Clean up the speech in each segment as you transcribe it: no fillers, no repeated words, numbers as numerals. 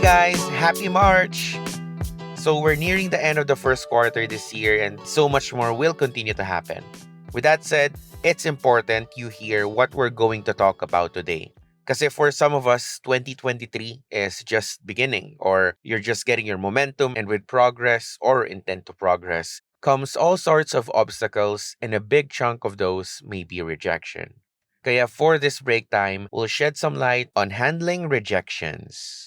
Hey guys, happy March! So we're nearing the end of the first quarter this year and so much more will continue to happen. With that said, it's important you hear what we're going to talk about today. Because if for some of us, 2023 is just beginning, or you're just getting your momentum, and with progress or intent to progress comes all sorts of obstacles, and a big chunk of those may be rejection. Kaya for this break time, we'll shed some light on handling rejections.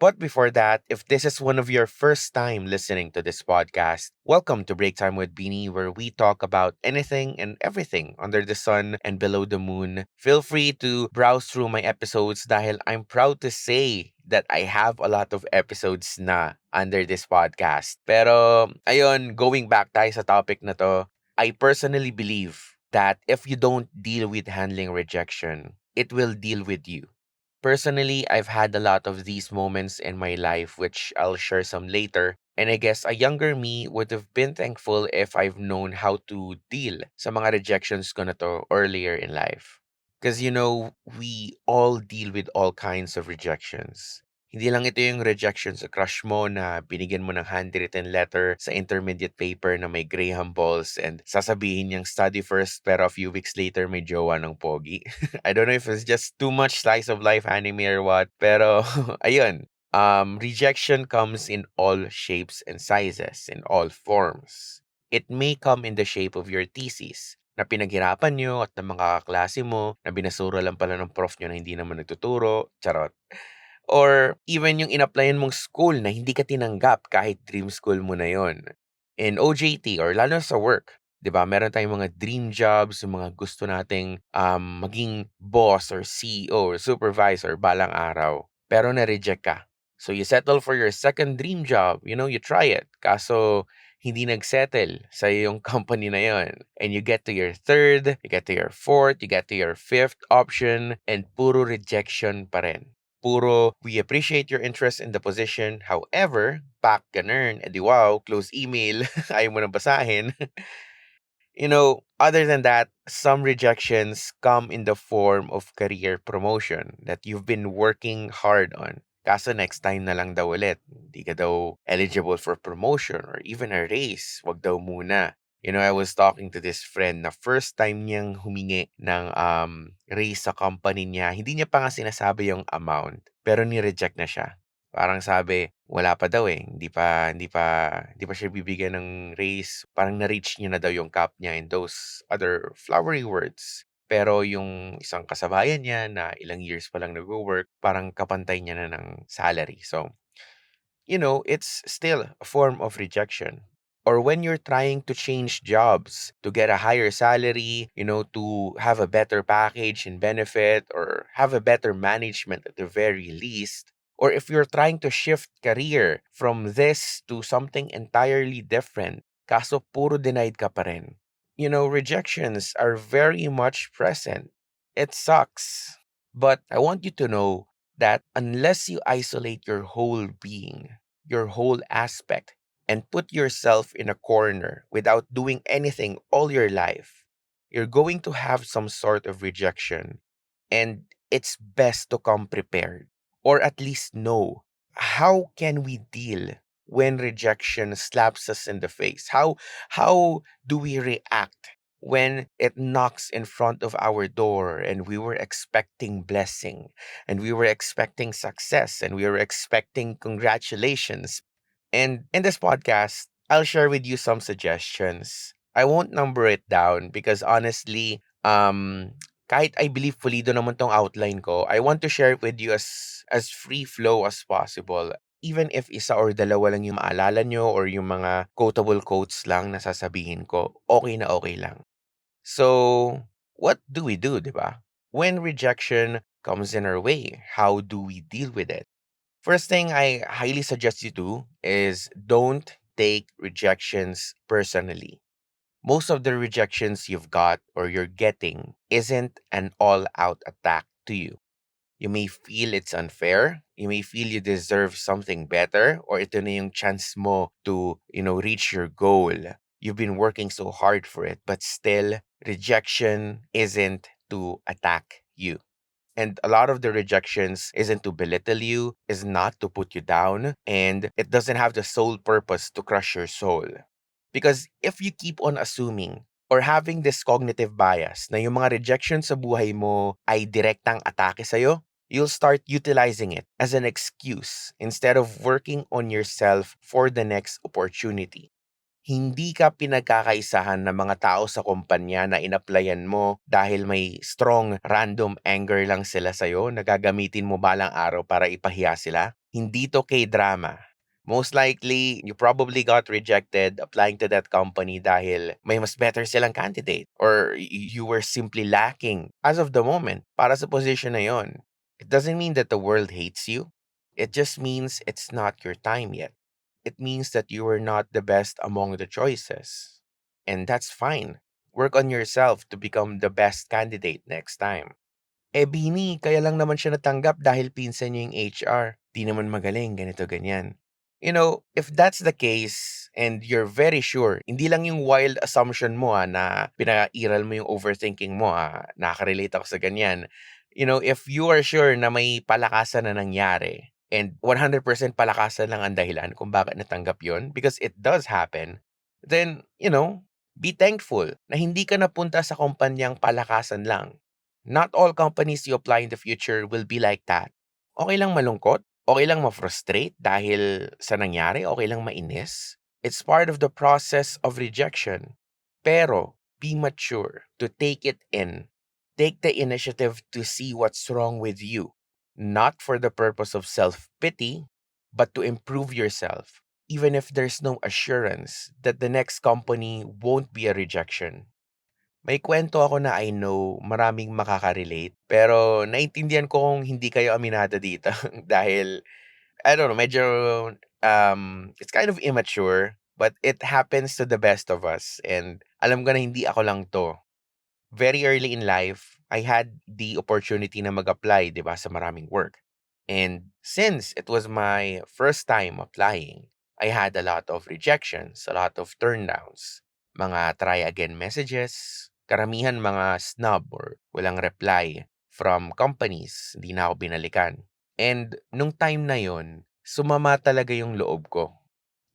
But before that, if this is one of your first time listening to this podcast, welcome to Break Time with Beanie, where we talk about anything and everything under the sun and below the moon. Feel free to browse through my episodes dahil I'm proud to say that I have a lot of episodes na under this podcast. Pero, ayun, going back tayo sa topic na to, I personally believe that if you don't deal with handling rejection, it will deal with you. Personally, I've had a lot of these moments in my life, which I'll share some later. And I guess a younger me would have been thankful if I've known how to deal sa mga rejections ko na to earlier in life. Because, we all deal with all kinds of rejections. Hindi lang ito yung rejection sa crush mo na binigyan mo ng handwritten letter sa intermediate paper na may Graham balls and sasabihin niyang study first pero a few weeks later may jowa ng pogi. I don't know if it's just too much slice of life anime or what, pero ayun. Rejection comes in all shapes and sizes, in all forms. It may come in the shape of your thesis na pinaghirapan nyo at ng mga kaklase mo na binasura lang pala ng prof nyo na hindi naman nagtuturo. Charot. Or even yung in-applyan mong school na hindi ka tinanggap kahit dream school mo na yon. In OJT or lalo sa work, 'di ba? Meron tayong mga dream jobs, yung mga gusto nating maging boss or CEO or supervisor balang araw. Pero na-reject ka. So you settle for your second dream job, you try it. Kaso hindi nagsettle sa yung company na yon. And you get to your third, you get to your fourth, you get to your fifth option, and puro rejection pa rin. Puro, we appreciate your interest in the position. However, back ganun, edi wow, close email, ayaw mo nang basahin. Other than that, some rejections come in the form of career promotion that you've been working hard on. Kaso next time na lang daw ulit. Hindi ka daw eligible for promotion or even a raise. Wag daw muna. I was talking to this friend na first time niyang humingi ng raise sa company niya. Hindi niya pa nga sinasabi yung amount, pero ni-reject na siya. Parang sabi, wala pa daw eh. Hindi pa siya bibigyan ng raise. Parang na-reach niya na daw yung cap niya in those other flowery words. Pero yung isang kasabayan niya na ilang years pa lang nag-work, parang kapantay niya na ng salary. So, it's still a form of rejection. Or when you're trying to change jobs to get a higher salary, to have a better package and benefit, or have a better management at the very least, or if you're trying to shift career from this to something entirely different, kaso puro denied ka pa rin. Rejections are very much present. It sucks. But I want you to know that unless you isolate your whole being, your whole aspect, and put yourself in a corner without doing anything all your life, you're going to have some sort of rejection. And it's best to come prepared, or at least know how can we deal when rejection slaps us in the face? How do we react when it knocks in front of our door and we were expecting blessing and we were expecting success and we were expecting congratulations? And in this podcast, I'll share with you some suggestions. I won't number it down because honestly, kahit I believe pulido naman tong outline ko, I want to share it with you as free flow as possible. Even if isa or dalawa lang yung maalala nyo or yung mga quotable quotes lang na sasabihin ko, okay na okay lang. So, what do we do, di ba? When rejection comes in our way, how do we deal with it? First thing I highly suggest you do is don't take rejections personally. Most of the rejections you've got or you're getting isn't an all out attack to you. You may feel it's unfair. You may feel you deserve something better or ito na yung chance mo to, reach your goal. You've been working so hard for it, but still, rejection isn't to attack you. And a lot of the rejections isn't to belittle you, is not to put you down, and it doesn't have the sole purpose to crush your soul. Because if you keep on assuming or having this cognitive bias na yung mga rejection sa buhay mo ay direktang atake sa'yo, you'll start utilizing it as an excuse instead of working on yourself for the next opportunity. Hindi ka pinagkakaisahan ng mga tao sa kumpanya na inaplayan mo dahil may strong random anger lang sila sa'yo na gagamitin mo balang araw para ipahiya sila. Hindi to K-drama. Most likely, you probably got rejected applying to that company dahil may mas better silang candidate or you were simply lacking as of the moment para sa position na yon. It doesn't mean that the world hates you. It just means it's not your time yet. It means that you are not the best among the choices. And that's fine. Work on yourself to become the best candidate next time. Eh, Bini, kaya lang naman siya natanggap dahil pinsan niya yung HR. Di naman magaling, ganito, ganyan. You know, if that's the case, and you're very sure, hindi lang yung wild assumption mo na pinairal mo yung overthinking mo nakaka-relate ako sa ganyan. You know, if you are sure na may palakasan na nangyari, and 100% palakasan lang ang dahilan kung bakit natanggap yon, because it does happen, then, be thankful na hindi ka napunta sa kumpanyang palakasan lang. Not all companies you apply in the future will be like that. Okay lang malungkot, okay lang ma-frustrate dahil sa nangyari, okay lang mainis. It's part of the process of rejection. Pero, be mature to take it in. Take the initiative to see what's wrong with you. Not for the purpose of self-pity, but to improve yourself. Even if there's no assurance that the next company won't be a rejection. May kwento ako na I know maraming makaka-relate, pero naintindihan ko kung hindi kayo aminado dito dahil, I don't know, medyo, it's kind of immature, but it happens to the best of us and alam ko na hindi ako lang 'to. Very early in life, I had the opportunity na mag-apply, 'di ba, sa maraming work. And since it was my first time applying, I had a lot of rejections, a lot of turndowns, mga try again messages, karamihan mga snub or walang reply from companies, hindi na ako binalikan. And nung time na yon, sumama talaga yung loob ko.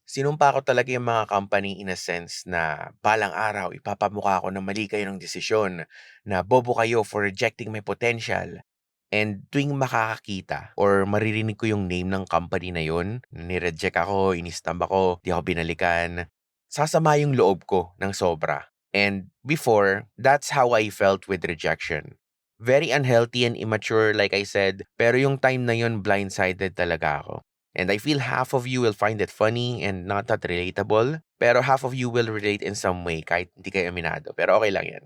Sinumpa ko talaga yung mga company in a sense na balang araw ipapamukha ko na mali kayo ng desisyon, na bobo kayo for rejecting my potential. And tuwing makakakita or maririnig ko yung name ng company na yun, nireject ako, inistamp ako, di ako binalikan, sasama yung loob ko ng sobra. And before, that's how I felt with rejection. Very unhealthy and immature, like I said, pero yung time na yun, blindsided talaga ako. And I feel half of you will find it funny and not that relatable, pero half of you will relate in some way kahit hindi kayo aminado. Pero okay lang yan.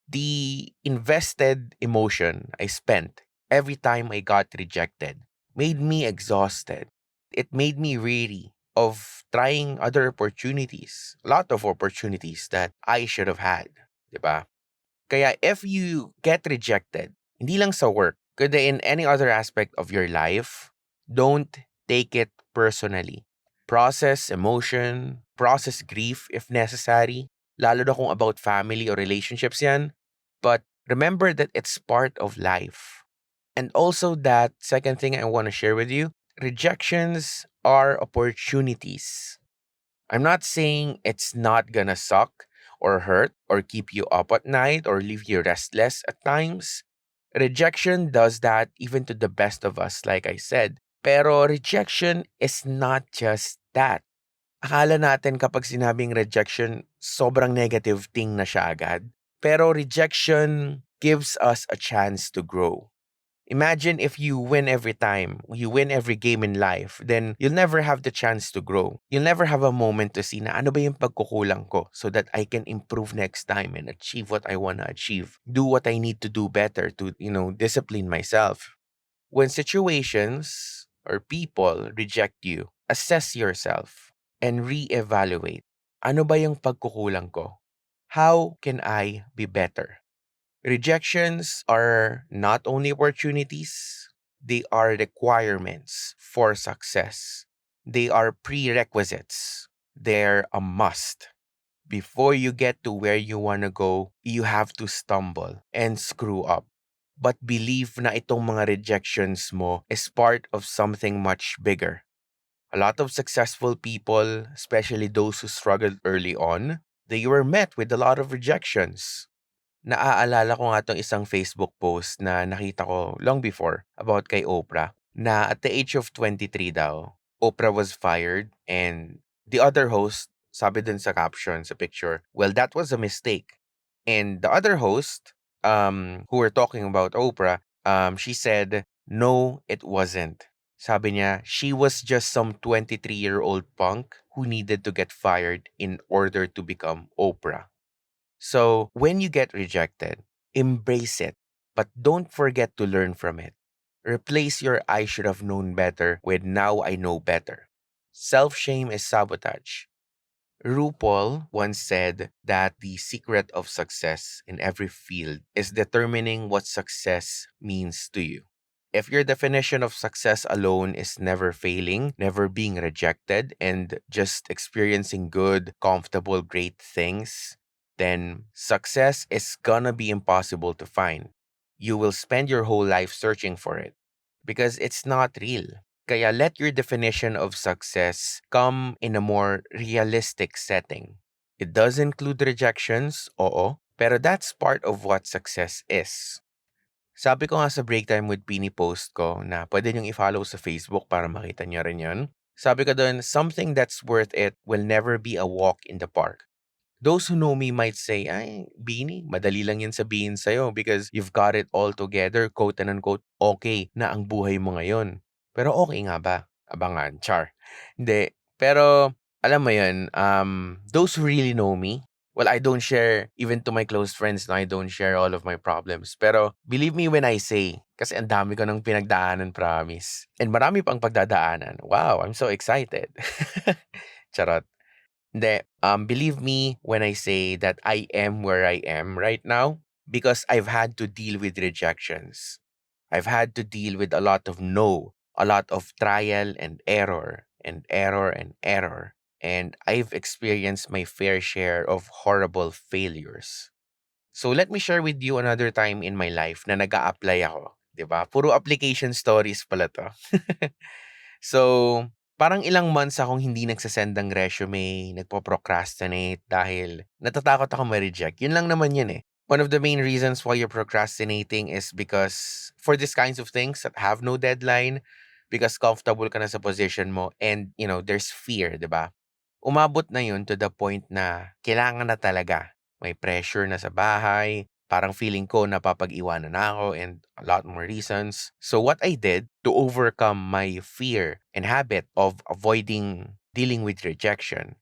The invested emotion I spent every time I got rejected made me exhausted. It made me weary of trying other opportunities, a lot of opportunities that I should have had, 'di ba? Kaya if you get rejected, hindi lang sa work, kundi in any other aspect of your life, don't take it personally. Process emotion, process grief if necessary, lalo na kung about family or relationships yan. But remember that it's part of life. And also that second thing I want to share with you, rejections are opportunities. I'm not saying it's not gonna suck or hurt or keep you up at night or leave you restless at times. Rejection does that even to the best of us, like I said. Pero rejection is not just that. Akala natin kapag sinabing rejection, sobrang negative thing na siya agad. Pero rejection gives us a chance to grow. Imagine if you win every time, you win every game in life, then you'll never have the chance to grow. You'll never have a moment to see na ano ba yung pagkukulang ko so that I can improve next time and achieve what I want to achieve. Do what I need to do better to, discipline myself. When situations or people reject you, assess yourself and reevaluate. Ano ba yung pagkukulang ko? How can I be better? Rejections are not only opportunities, they are requirements for success. They are prerequisites. They're a must. Before you get to where you want to go, you have to stumble and screw up. But believe na itong mga rejections mo is part of something much bigger. A lot of successful people, especially those who struggled early on, they were met with a lot of rejections. Naaalala ko nga tong isang Facebook post na nakita ko long before about kay Oprah na at the age of 23 daw, Oprah was fired and the other host, sabi dun sa caption, sa picture, well, that was a mistake. And the other host, who were talking about Oprah, she said, no, it wasn't. Sabi niya, she was just some 23-year-old punk who needed to get fired in order to become Oprah. So when you get rejected, embrace it, but don't forget to learn from it. Replace your I should have known better with now I know better. Self shame is sabotage. RuPaul once said that the secret of success in every field is determining what success means to you. If your definition of success alone is never failing, never being rejected, and just experiencing good, comfortable, great things, then success is gonna be impossible to find. You will spend your whole life searching for it because it's not real. Kaya let your definition of success come in a more realistic setting. It does include rejections, oo, pero that's part of what success is. Sabi ko nga sa break time with Pini post ko na pwede niyong i-follow sa Facebook para makita niyo rin yun. Sabi ko doon, something that's worth it will never be a walk in the park. Those who know me might say, ay, Bini, madali lang yan sabihin sa'yo because you've got it all together, quote and unquote, okay na ang buhay mo ngayon. Pero okay nga ba? Abangan, char. Hindi. Pero, alam mo yun, those who really know me, well, I don't share, even to my close friends, no, I don't share all of my problems. Pero, believe me when I say, kasi ang dami ko ng pinagdaanan, promise. And marami pang pagdadaanan. Wow, I'm so excited. Charot. Hindi, believe me when I say that I am where I am right now because I've had to deal with rejections. I've had to deal with a lot of no, a lot of trial and error and error and error. And I've experienced my fair share of horrible failures. So let me share with you another time in my life na nag-a-apply ako. 'Di ba? Puro application stories pala to. So, parang ilang months akong hindi nagsasend ng resume, nagpo-procrastinate dahil natatakot ako ma-reject. Yun lang naman yun eh. One of the main reasons why you're procrastinating is because for these kinds of things that have no deadline, because comfortable ka na sa position mo and, there's fear, di ba? Umabot na yun to the point na kailangan na talaga. May pressure na sa bahay, parang feeling ko napapag-iwanan na ako and a lot more reasons. So what I did to overcome my fear and habit of avoiding dealing with rejection,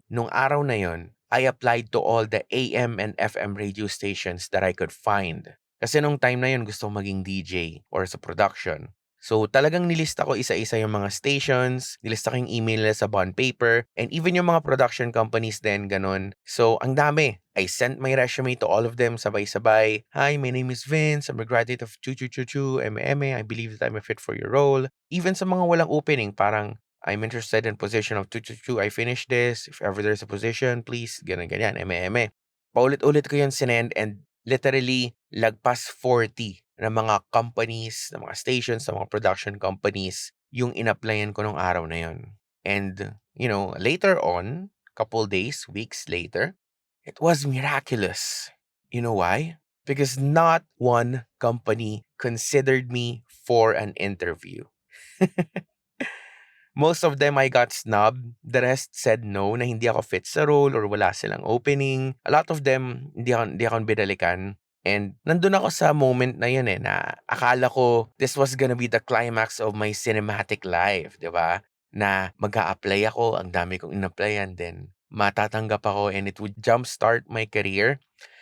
nung araw na yon, I applied to all the AM and FM radio stations that I could find. Kasi nung time na yon gusto ko maging DJ or sa production. So talagang nilista ko isa-isa yung mga stations, nilista ko yung email nila sa bond paper, and even yung mga production companies din, ganun. So ang dami. I sent my resume to all of them sabay-sabay. Hi, my name is Vince. I'm a graduate of Chu MMA. I believe that I'm a fit for your role. Even sa mga walang opening, parang I'm interested in position of 222. I finished this. If ever there's a position, please, ganyan, eme. Paulit-ulit ko yun sinend and literally lagpas 40 na mga companies, na mga stations, na mga production companies yung in-applyan ko nung araw na yun. And, later on, couple days, weeks later, it was miraculous. You know why? Because not one company considered me for an interview. Most of them I got snubbed. The rest said no, na hindi ako fit sa role or wala silang opening. A lot of them, hindi ako binalikan. And nandun ako sa moment na yun na akala ko this was gonna be the climax of my cinematic life, di ba? Na mag-a-apply ako, ang dami kong in-applyan, then matatanggap ako and it would jumpstart my career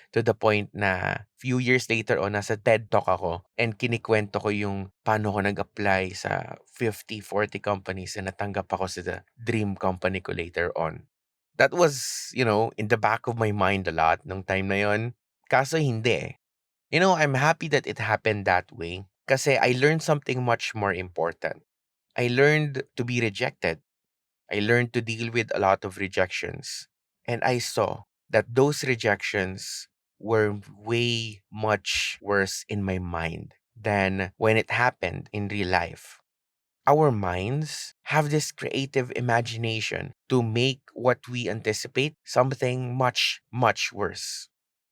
to the point na few years later on, nasa TED Talk ako and kinikwento ko yung paano ko nag-apply sa 50, 40 companies and natanggap ako sa the dream company ko later on. That was, in the back of my mind a lot nung time na yon. Kaso hindi eh. I'm happy that it happened that way kasi I learned something much more important. I learned to be rejected. I learned to deal with a lot of rejections. And I saw that those rejections were way much worse in my mind than when it happened in real life. Our minds have this creative imagination to make what we anticipate something much, much worse.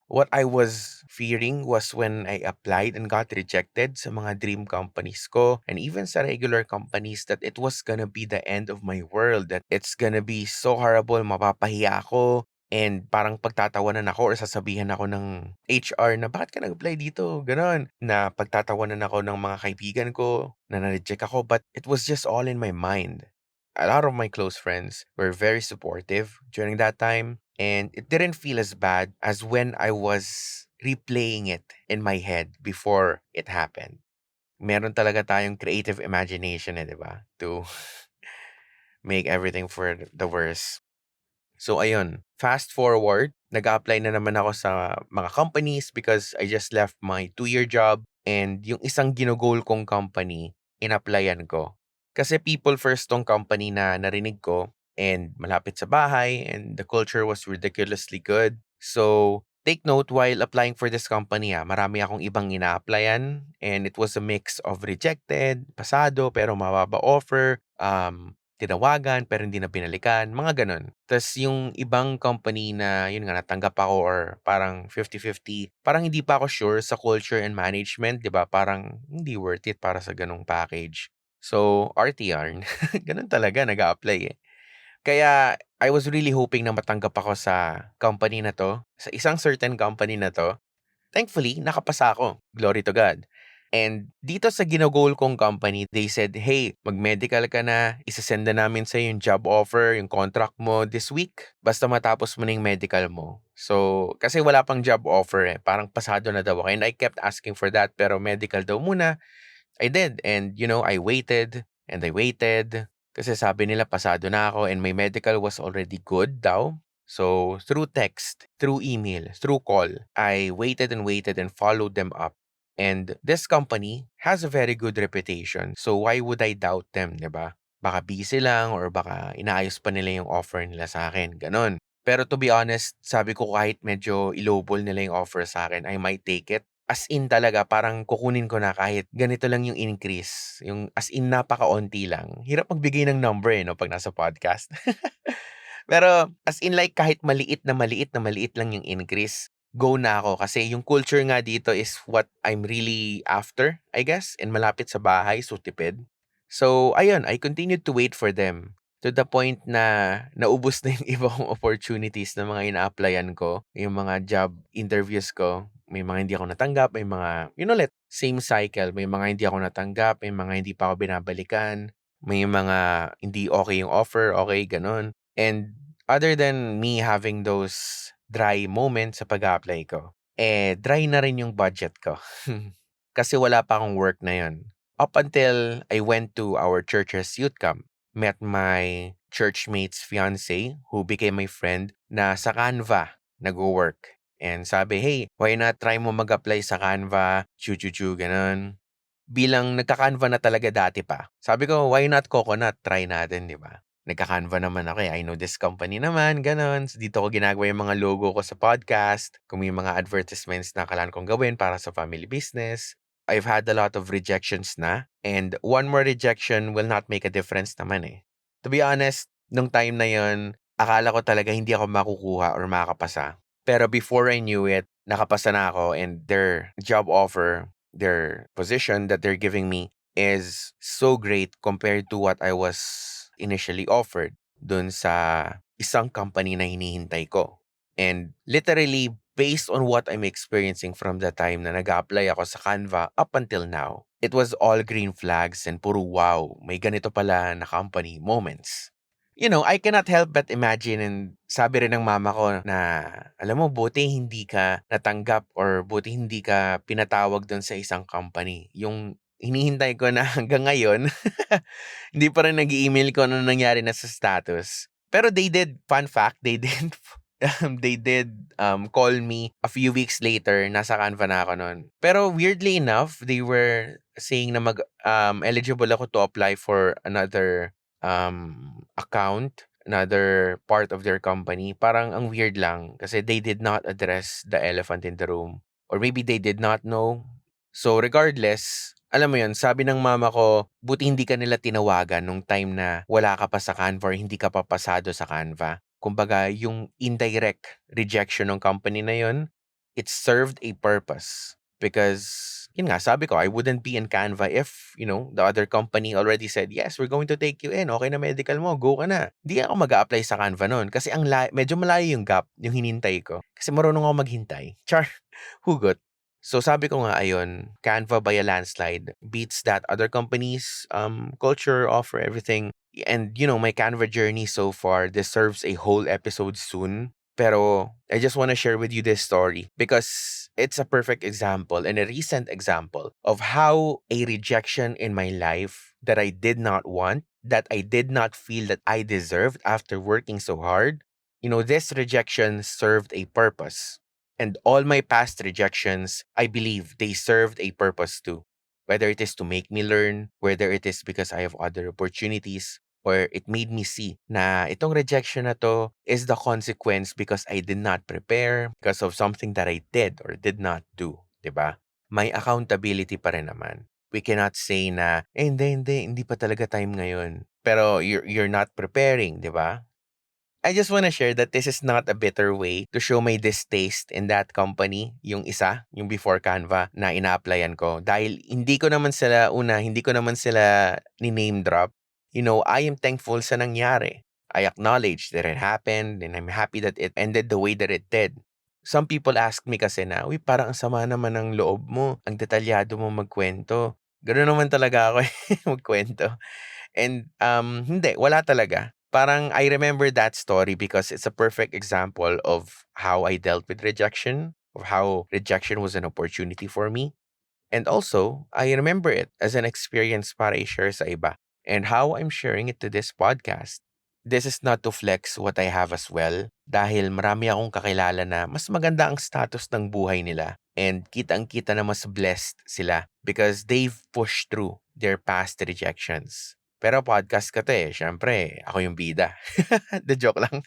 What I was fearing was when I applied and got rejected sa mga dream companies ko and even sa regular companies that it was gonna be the end of my world, that it's gonna be so horrible, mapapahiya ako, and parang pagtatawanan ako or sasabihan ako ng HR na bakit ka nag-apply dito, ganon. Na pagtatawanan ako ng mga kaibigan ko na na-reject ako, but it was just all in my mind. A lot of my close friends were very supportive during that time, and it didn't feel as bad as when I was replaying it in my head before it happened. Meron talaga tayong creative imagination di ba? To make everything for the worse. So ayun, fast forward, nag-apply na naman ako sa mga companies because I just left my 2-year job, and yung isang ginugol kong company, in-applyan ko. Kasi people first tong company na narinig ko, and malapit sa bahay, and the culture was ridiculously good. So take note, while applying for this company, marami akong ibang ina-applyan, and it was a mix of rejected, pasado pero mababa offer, tinawagan pero hindi na binalikan, mga gano'n. Tas yung ibang company na yun nga natanggap ako or parang 50-50, parang hindi pa ako sure sa culture and management, 'di ba? Parang hindi worth it para sa ganung package. So, RTR, gano'n talaga nag-a-apply eh. Kaya I was really hoping na matanggap ako sa company na 'to, sa isang certain company na 'to. Thankfully, nakapasa ako. Glory to God. And dito sa ginagol kong company, they said, hey, mag-medical ka na, isasend na namin sa'yo yung job offer, yung contract mo this week, basta matapos mo na yung medical mo. So, kasi wala pang job offer parang pasado na daw ako. And I kept asking for that, pero medical daw muna. I did. And, I waited and I waited. Kasi sabi nila pasado na ako and my medical was already good daw. So, through text, through email, through call, I waited and followed them up. And this company has a very good reputation. So, why would I doubt them, di ba? Baka busy lang or baka inaayos pa nila yung offer nila sa akin. Ganon. Pero to be honest, sabi ko kahit medyo ilowball nila yung offer sa akin, I might take it. As in talaga, parang kukunin ko na kahit ganito lang yung increase. Yung as in napakaunti lang. Hirap magbigay ng number 'no, 'pag nasa podcast. Pero as in like kahit maliit lang yung increase, go na ako. Kasi yung culture nga dito is what I'm really after, I guess. And malapit sa bahay, so tipid. So ayun, I continued to wait for them. To the point na naubos na yung ibang opportunities na mga ina-applyan ko, yung mga job interviews ko. May mga hindi ako natanggap, may mga, same cycle. May mga hindi ako natanggap, may mga hindi pa ako binabalikan, may mga hindi okay yung offer, okay, ganon. And other than me having those dry moments sa pag-apply ko, dry na rin yung budget ko. Kasi wala pa akong work na yun. Up until I went to our church's youth camp, met my churchmate's fiance who became my friend na sa Canva nag-work. And sabi, hey, why not try mo mag-apply sa Canva? Chu-chu-chu, ganun. Bilang nagka-Canva na talaga dati pa. Sabi ko, why not Coconut? Try natin, di ba? Nagka-Canva naman ako I know this company naman, ganun. So, dito ko ginagawa yung mga logo ko sa podcast. Kung may mga advertisements na kailangan kong gawin para sa family business. I've had a lot of rejections na. And one more rejection will not make a difference naman To be honest, nung time na yon, akala ko talaga hindi ako makukuha or makakapasa. Pero before I knew it, nakapasa na ako and their job offer, their position that they're giving me is so great compared to what I was initially offered dun sa isang company na hinihintay ko. And literally, based on what I'm experiencing from the time na nag-apply ako sa Canva up until now, it was all green flags and puro wow, may ganito pala na company moments. I cannot help but imagine and sabi rin ng mama ko na, alam mo, buti hindi ka natanggap or buti hindi ka pinatawag doon sa isang company. Yung hinihintay ko na hanggang ngayon, hindi pa rin nag-email ko ano nangyari na sa status. Pero they did, fun fact, they did call me a few weeks later, nasa Canva na ako noon. Pero weirdly enough, they were saying na eligible ako to apply for another account another part of their company, parang ang weird lang kasi they did not address the elephant in the room. Or maybe they did not know. So regardless, alam mo yun, sabi ng mama ko, buti hindi ka nila tinawagan nung time na wala ka pa sa Canva or hindi ka pa pasado sa Canva. Kumbaga, yung indirect rejection ng company na yun, it served a purpose. Because, yun nga, sabi ko, I wouldn't be in Canva if, the other company already said, yes, we're going to take you in. Okay na medical mo, go ka na. Hindi ako mag-a-apply sa Canva nun. Kasi medyo malayo yung gap, yung hinintay ko. Kasi marunong ako maghintay. Char, hugot. So sabi ko nga, ayun, Canva by a landslide beats that other companies, culture, offer everything. And, my Canva journey so far deserves a whole episode soon. Pero I just want to share with you this story because it's a perfect example and a recent example of how a rejection in my life that I did not want, that I did not feel that I deserved after working so hard, this rejection served a purpose. And all my past rejections, I believe they served a purpose too. Whether it is to make me learn, whether it is because I have other opportunities, or it made me see na itong rejection na to is the consequence because I did not prepare, because of something that I did or did not do. 'Di ba? May accountability pa rin naman. We cannot say na, hindi pa talaga time ngayon. Pero you're not preparing, 'di ba? I just want to share that this is not a bitter way to show my distaste in that company, yung isa, yung before Canva na ina-applyan ko. Dahil hindi ko naman sila ni-name drop. I am thankful sa nangyari. I acknowledge that it happened and I'm happy that it ended the way that it did. Some people ask me kasi na, uy, parang ang sama naman ng loob mo. Ang detalyado mo magkwento. Ganoon naman talaga ako magkwento. And hindi, wala talaga. Parang I remember that story because it's a perfect example of how I dealt with rejection, of how rejection was an opportunity for me. And also, I remember it as an experience para i-share sa iba and how I'm sharing it to this podcast. This is not to flex what I have as well dahil marami akong kakilala na mas maganda ang status ng buhay nila and kitang-kita na mas blessed sila because they've pushed through their past rejections. Pero podcast ka to syempre, ako yung bida. The joke lang.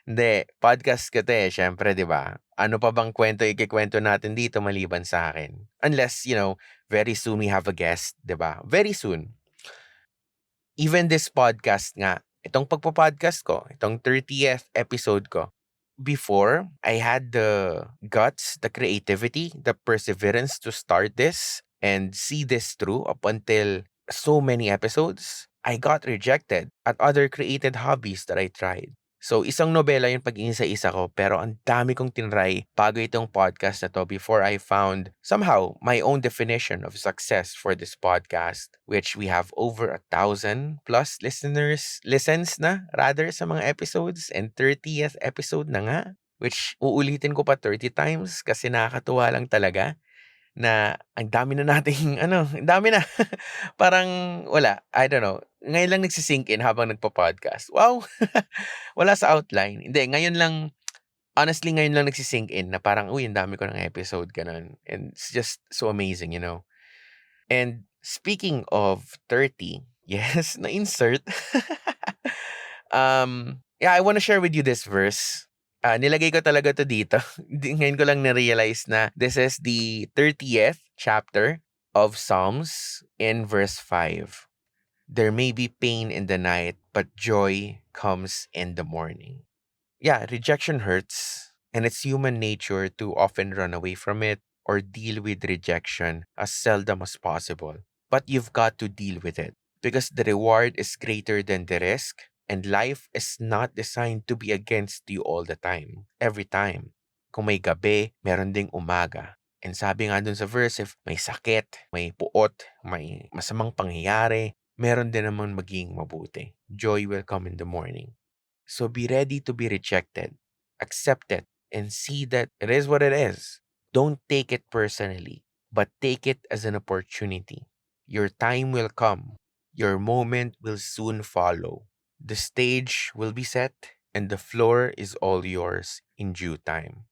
Hindi, podcast ka to syempre, di ba? Ano pa bang kwento ikikwento natin dito maliban sa akin? Unless, very soon we have a guest, di ba? Very soon. Even this podcast nga, itong pagpo-podcast ko, itong 30th episode ko, before, I had the guts, the creativity, the perseverance to start this and see this through up until so many episodes. I got rejected at other created hobbies that I tried. So, isang nobela yung pag-iisa-isa ko pero ang dami kong tinry bago itong podcast na to before I found somehow my own definition of success for this podcast, which we have over 1,000 plus listens na rather sa mga episodes and 30th episode na nga, which uulitin ko pa 30 times kasi nakakatuwa lang talaga na ang dami na nating ang dami na. Parang wala, I don't know. Ngayon lang nagsisink in habang nagpo-podcast. Wow! Wala sa outline. Hindi, honestly, ngayon lang nagsisink in na parang, uy, ang dami ko ng episode, ganun. And it's just so amazing, And speaking of 30, yes, na-insert. Yeah, I want to share with you this verse. Nilagay ko talaga to dito. Ngayon ko lang na-realize na this is the 30th chapter of Psalms in verse 5. There may be pain in the night, but joy comes in the morning. Yeah, rejection hurts, and it's human nature to often run away from it or deal with rejection as seldom as possible. But you've got to deal with it because the reward is greater than the risk, and life is not designed to be against you all the time, every time. Kung may gabi, meron ding umaga. And sabi nga dun sa verse, if may sakit, may puot, may masamang pangyayari, meron din naman maging mabuti. Joy will come in the morning. So be ready to be rejected. Accept it and see that it is what it is. Don't take it personally, but take it as an opportunity. Your time will come. Your moment will soon follow. The stage will be set and the floor is all yours in due time.